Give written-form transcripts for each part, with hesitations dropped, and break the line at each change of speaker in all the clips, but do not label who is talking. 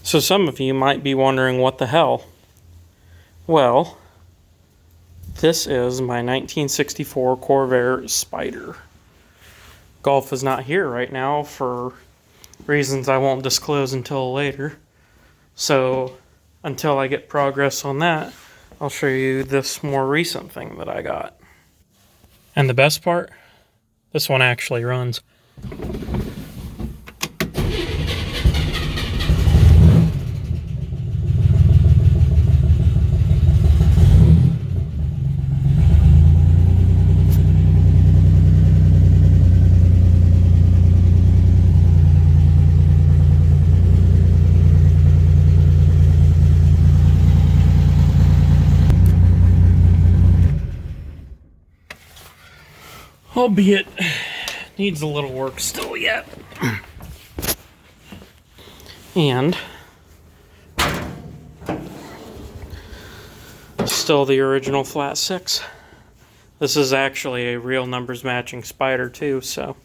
So some of you might be wondering what the hell. Well, this is my 1964 Corvair Spyder. Golf is not here right now for reasons I won't disclose until later. So until I get progress on that, I'll show you this more recent thing that I got. And the best part, this one actually runs. Albeit, needs a little work still yet. And still the original flat 6. This is actually a real numbers matching Spyder too, so.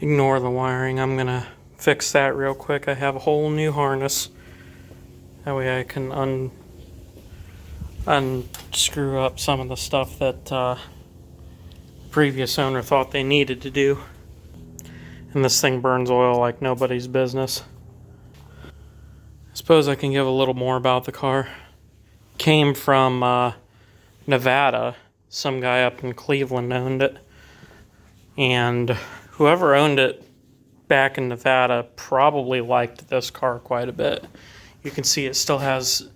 Ignore the wiring, I'm gonna fix that real quick. I have a whole new harness. That way I can unscrew up some of the stuff that previous owner thought they needed to do. And this thing burns oil like nobody's business. I suppose I can give a little more about the car. Came from Nevada. Some guy up in Cleveland owned it. And whoever owned it back in Nevada probably liked this car quite a bit. You can see it still has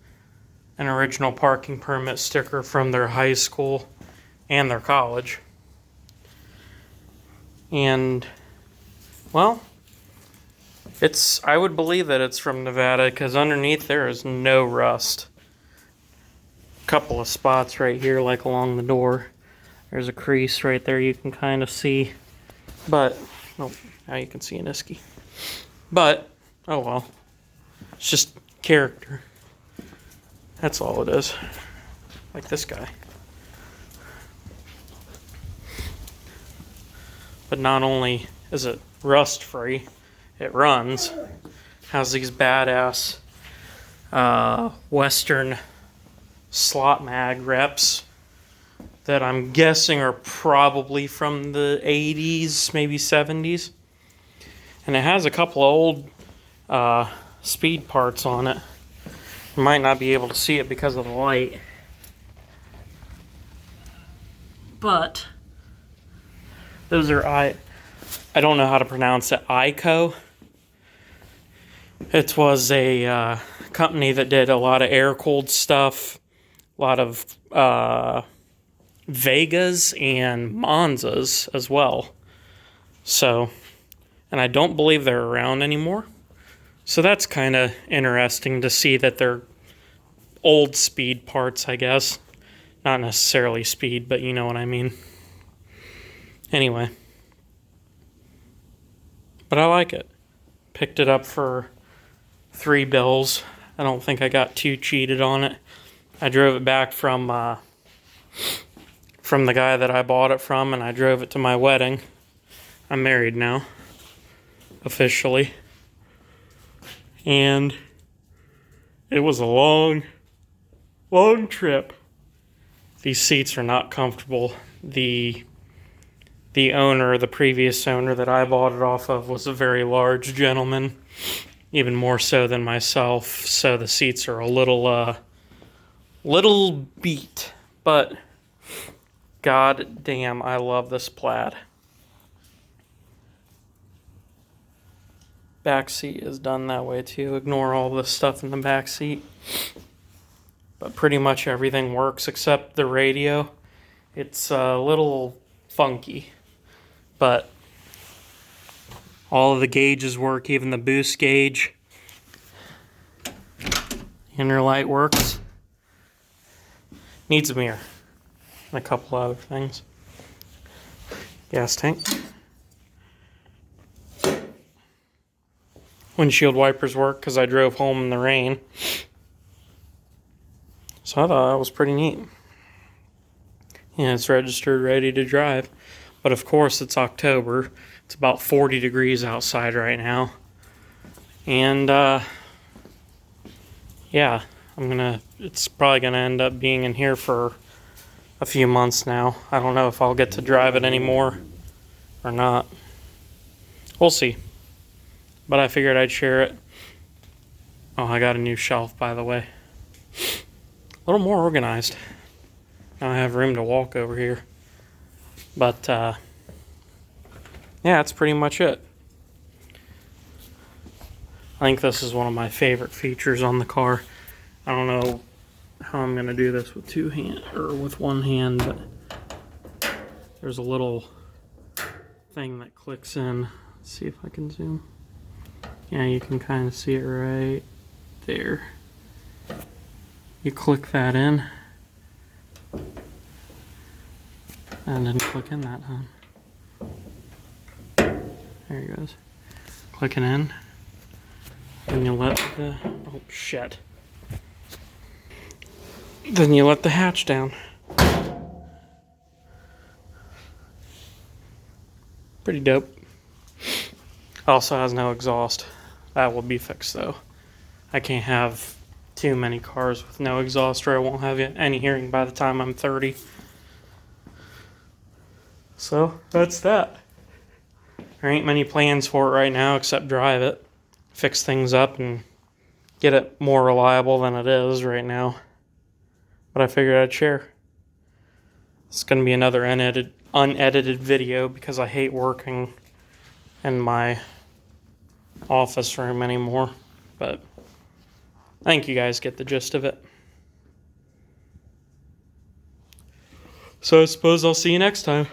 an original parking permit sticker from their high school and their college. And, well, I would believe that it's from Nevada because underneath there is no rust. A couple of spots right here, like along the door. There's a crease right there you can kind of see. But, oh, now you can see an Iski. But, oh well. It's just character. That's all it is. Like this guy. But not only is it rust free, it runs. Has these badass Western slot mag reps that I'm guessing are probably from the 80s, maybe 70s. And it has a couple of old speed parts on it. You might not be able to see it because of the light. But those are I don't know how to pronounce it, ICO. It was a company that did a lot of air-cooled stuff, a lot of Vegas and Monzas as well. So, and I don't believe they're around anymore. So that's kind of interesting to see that they're old speed parts, I guess. Not necessarily speed, but you know what I mean. Anyway. But I like it. Picked it up for $3. I don't think I got too cheated on it. I drove it back from the guy that I bought it from, and I drove it to my wedding. I'm married now, officially. And it was a long trip. These seats are not comfortable. The owner, the previous owner that I bought it off of, was a very large gentleman, even more so than myself. So the seats are a little beat, but god damn, I love this plaid. Back seat is done that way too. Ignore all the stuff in the back seat. But pretty much everything works except the radio. It's a little funky. But all of the gauges work, even the boost gauge. Inner light works. Needs a mirror. And a couple other things. Gas tank. windshield wipers work because I drove home in the rain. So I thought that was pretty neat. And it's registered, ready to drive. But of course, it's October. It's about 40 degrees outside right now. And yeah, it's probably gonna end up being in here for a few months now. I don't know if I'll get to drive it anymore or not. We'll see. But I figured I'd share it. Oh, I got a new shelf, by the way. A little more organized. Now I have room to walk over here. But yeah, that's pretty much it. I think this is one of my favorite features on the car. I don't know how I'm gonna do this with with one hand, but there's a little thing that clicks in. Let's see if I can zoom. Yeah, you can kind of see it right there. You click that in, and then click in that, There it goes. Clicking in. Then you let the, oh shit. Then you let the hatch down. Pretty dope. Also has no exhaust. That will be fixed though. I can't have too many cars with no exhaust or I won't have any hearing by the time I'm 30. So that's that. There ain't many plans for it right now except drive it, fix things up, and get it more reliable than it is right now. But I figured I'd share. It's going to be another unedited video because I hate working in my office room anymore. But I think you guys get the gist of it. So I suppose I'll see you next time.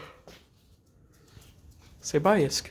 Say bye, Isk.